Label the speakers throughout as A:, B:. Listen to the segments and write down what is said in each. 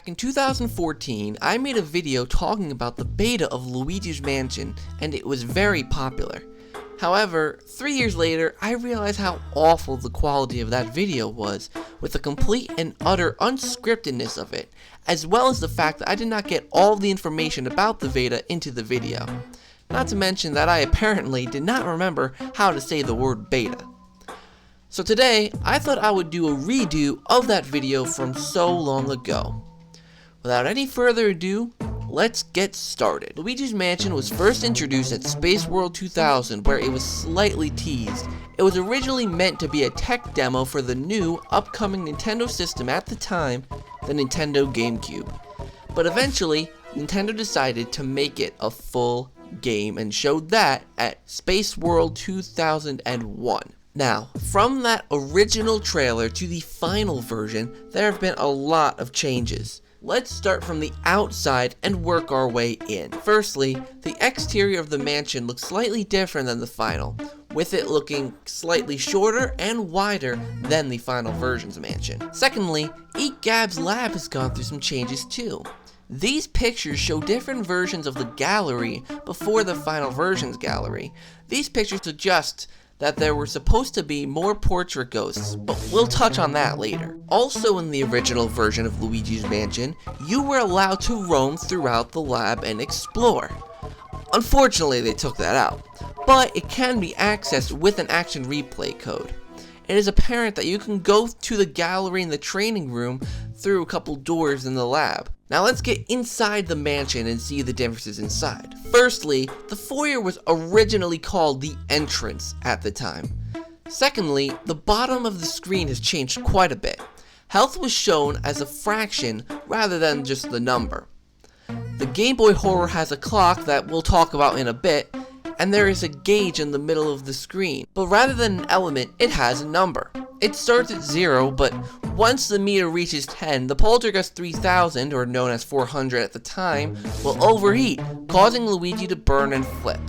A: Back in 2014, I made a video talking about the beta of Luigi's Mansion, and it was very popular. However, 3 years later, I realized how awful the quality of that video was, with the complete and utter unscriptedness of it, as well as the fact that I did not get all the information about the beta into the video. Not to mention that I apparently did not remember how to say the word beta. So today, I thought I would do a redo of that video from so long ago. Without any further ado, let's get started. Luigi's Mansion was first introduced at Space World 2000, where it was slightly teased. It was originally meant to be a tech demo for the new, upcoming Nintendo system at the time, the Nintendo GameCube. But eventually, Nintendo decided to make it a full game and showed that at Space World 2001. Now, from that original trailer to the final version, there have been a lot of changes. Let's start from the outside and work our way in. Firstly, the exterior of the mansion looks slightly different than the final, with it looking slightly shorter and wider than the final version's mansion. Secondly, Eat Gab's lab has gone through some changes too. These pictures show different versions of the gallery before the final version's gallery. These pictures suggest that there were supposed to be more portrait ghosts, but we'll touch on that later. Also in the original version of Luigi's Mansion, you were allowed to roam throughout the lab and explore. Unfortunately, they took that out, but it can be accessed with an action replay code. It is apparent that you can go to the gallery and the training room through a couple doors in the lab. Now let's get inside the mansion and see the differences inside. Firstly, the foyer was originally called the entrance at the time. Secondly, the bottom of the screen has changed quite a bit. Health was shown as a fraction rather than just the number. The Game Boy Horror has a clock that we'll talk about in a bit, and there is a gauge in the middle of the screen, but rather than an element, it has a number. It starts at 0, but once the meter reaches 10, the Poltergust 3000, or known as 400 at the time, will overheat, causing Luigi to burn and flip.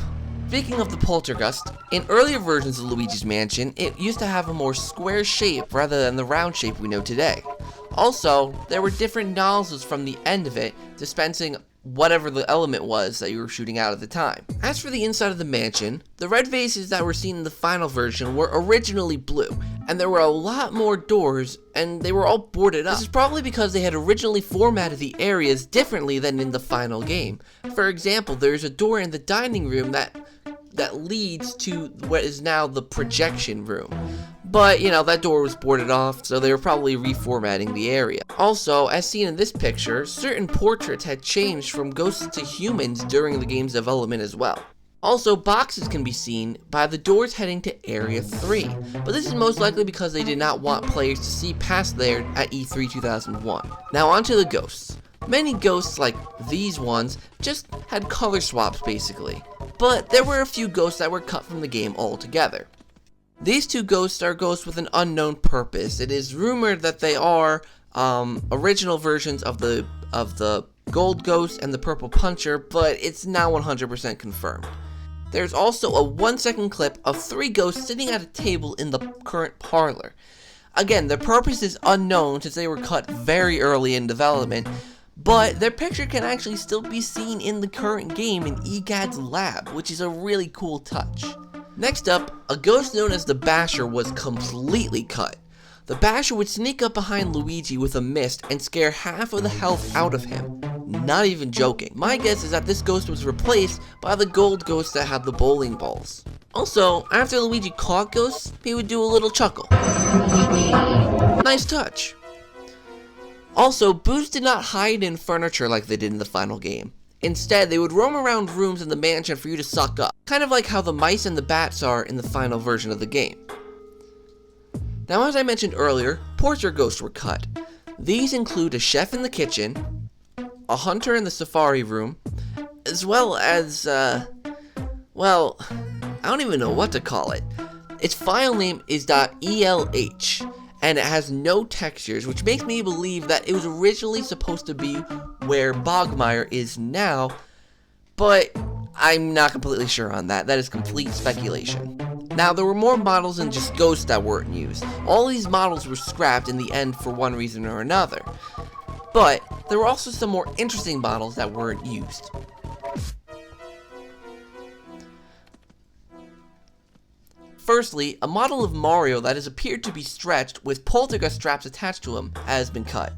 A: Speaking of the Poltergust, in earlier versions of Luigi's Mansion, it used to have a more square shape rather than the round shape we know today. Also, there were different nozzles from the end of it, dispensing whatever the element was that you were shooting out at the time. As for the inside of the mansion, the red vases that were seen in the final version were originally blue, and there were a lot more doors, and they were all boarded up. This is probably because they had originally formatted the areas differently than in the final game. For example, there's a door in the dining room that leads to what is now the projection room. But, that door was boarded off, so they were probably reformatting the area. Also, as seen in this picture, certain portraits had changed from ghosts to humans during the game's development as well. Also, boxes can be seen by the doors heading to Area 3, but this is most likely because they did not want players to see past there at E3 2001. Now onto the ghosts. Many ghosts, like these ones, just had color swaps basically, but there were a few ghosts that were cut from the game altogether. These two ghosts are ghosts with an unknown purpose. It is rumored that they are original versions of the Gold Ghost and the Purple Puncher, but it's now 100% confirmed. There's also a 1-second clip of 3 ghosts sitting at a table in the current parlor. Again, their purpose is unknown since they were cut very early in development, but their picture can actually still be seen in the current game in EGAD's lab, which is a really cool touch. Next up, a ghost known as the Basher was completely cut. The Basher would sneak up behind Luigi with a mist and scare half of the health out of him. Not even joking. My guess is that this ghost was replaced by the Gold Ghost that had the bowling balls. Also, after Luigi caught ghosts, he would do a little chuckle. Nice touch. Also, Boos did not hide in furniture like they did in the final game. Instead, they would roam around rooms in the mansion for you to suck up, kind of like how the mice and the bats are in the final version of the game. Now, as I mentioned earlier, portrait ghosts were cut. These include a chef in the kitchen, a hunter in the safari room, as well as, well, I don't even know what to call it. Its file name is .elh, and it has no textures, which makes me believe that it was originally supposed to be where Bogmire is now, but I'm not completely sure on that. That is complete speculation. Now, there were more models than just ghosts that weren't used. All these models were scrapped in the end for one reason or another. But there were also some more interesting models that weren't used. Firstly, a model of Mario that has appeared to be stretched with poltergeist straps attached to him has been cut.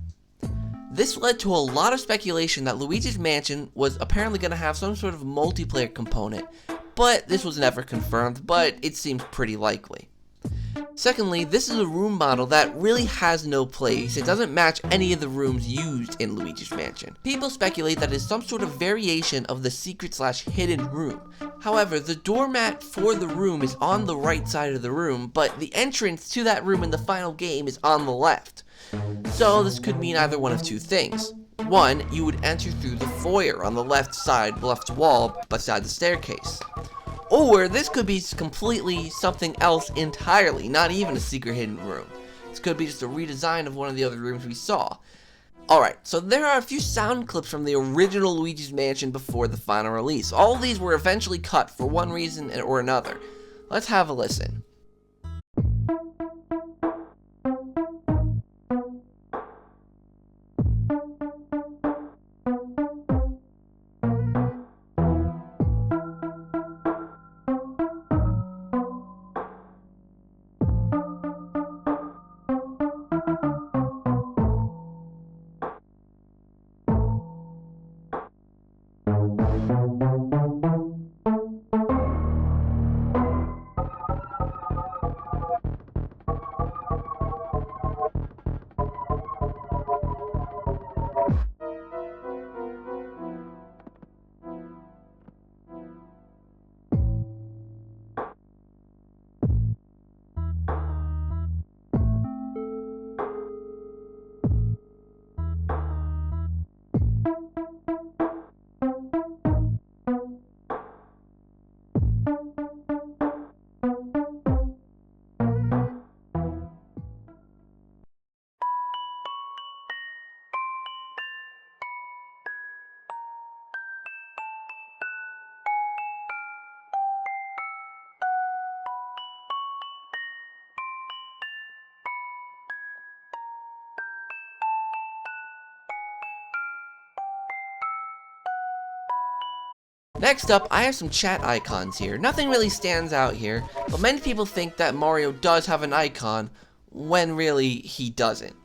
A: This led to a lot of speculation that Luigi's Mansion was apparently going to have some sort of multiplayer component, but this was never confirmed, but it seems pretty likely. Secondly, this is a room model that really has no place. It doesn't match any of the rooms used in Luigi's Mansion. People speculate that it is some sort of variation of the secret/hidden room. However, the doormat for the room is on the right side of the room, but the entrance to that room in the final game is on the left. So this could mean either one of two things. One, you would enter through the foyer on the left side, left wall, beside the staircase. Or this could be completely something else entirely, not even a secret hidden room. This could be just a redesign of one of the other rooms we saw. Alright, so there are a few sound clips from the original Luigi's Mansion before the final release. All of these were eventually cut for one reason or another. Let's have a listen. Next up, I have some chat icons here. Nothing really stands out here, but many people think that Mario does have an icon, when really he doesn't.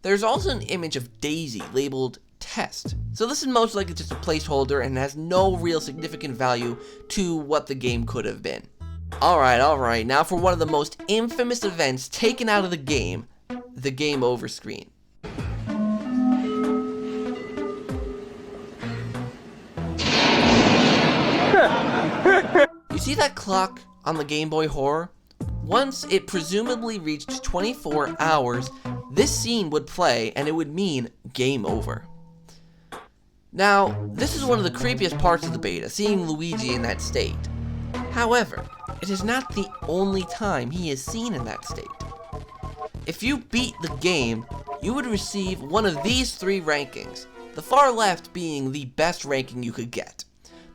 A: There's also an image of Daisy labeled test. So this is most likely just a placeholder and has no real significant value to what the game could have been. Alright, now for one of the most infamous events taken out of the game over screen. You see that clock on the Game Boy Horror? Once it presumably reached 24 hours, this scene would play and it would mean game over. Now, this is one of the creepiest parts of the beta, seeing Luigi in that state. However, it is not the only time he is seen in that state. If you beat the game, you would receive one of these three rankings, the far left being the best ranking you could get,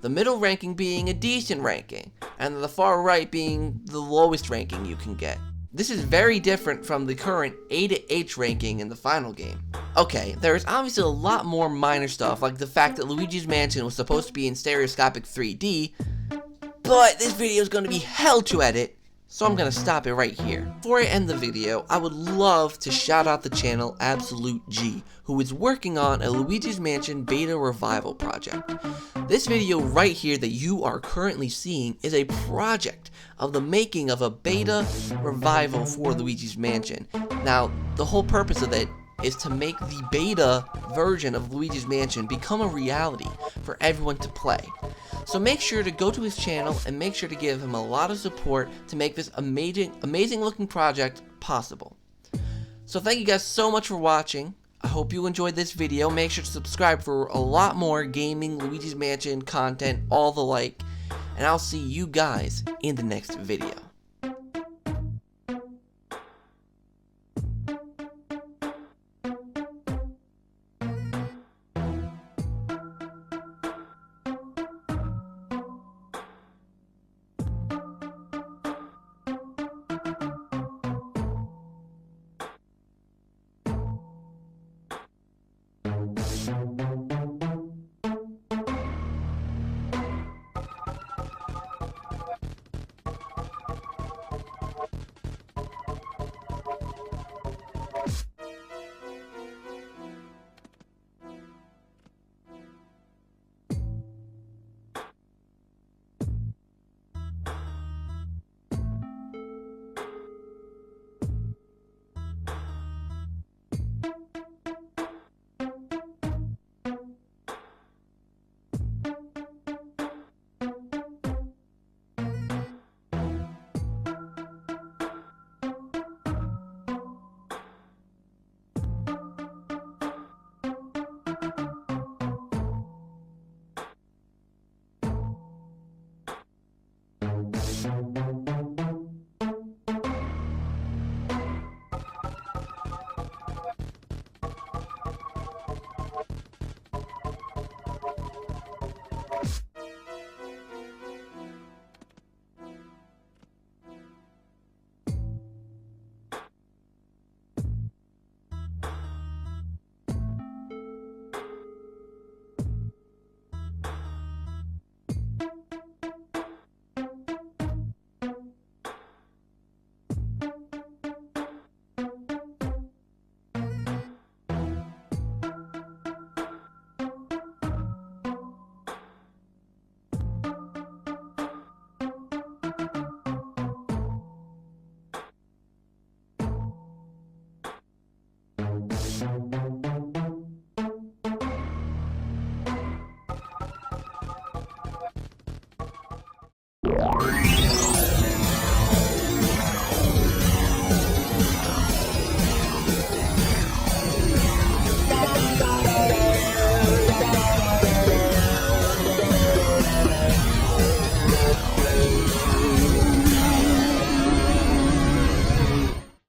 A: the middle ranking being a decent ranking, and the far right being the lowest ranking you can get. This is very different from the current A to H ranking in the final game. Okay, there is obviously a lot more minor stuff, like the fact that Luigi's Mansion was supposed to be in stereoscopic 3D, but this video is going to be hell to edit, so I'm going to stop it right here. Before I end the video, I would love to shout out the channel AbsoluteG, who is working on a Luigi's Mansion beta revival project. This video right here that you are currently seeing is a project of the making of a beta revival for Luigi's Mansion. Now, the whole purpose of it is to make the beta version of Luigi's Mansion become a reality for everyone to play. So make sure to go to his channel and make sure to give him a lot of support to make this amazing looking project possible. So thank you guys so much for watching. I hope you enjoyed this video. Make sure to subscribe for a lot more gaming, Luigi's Mansion content, all the like. And I'll see you guys in the next video.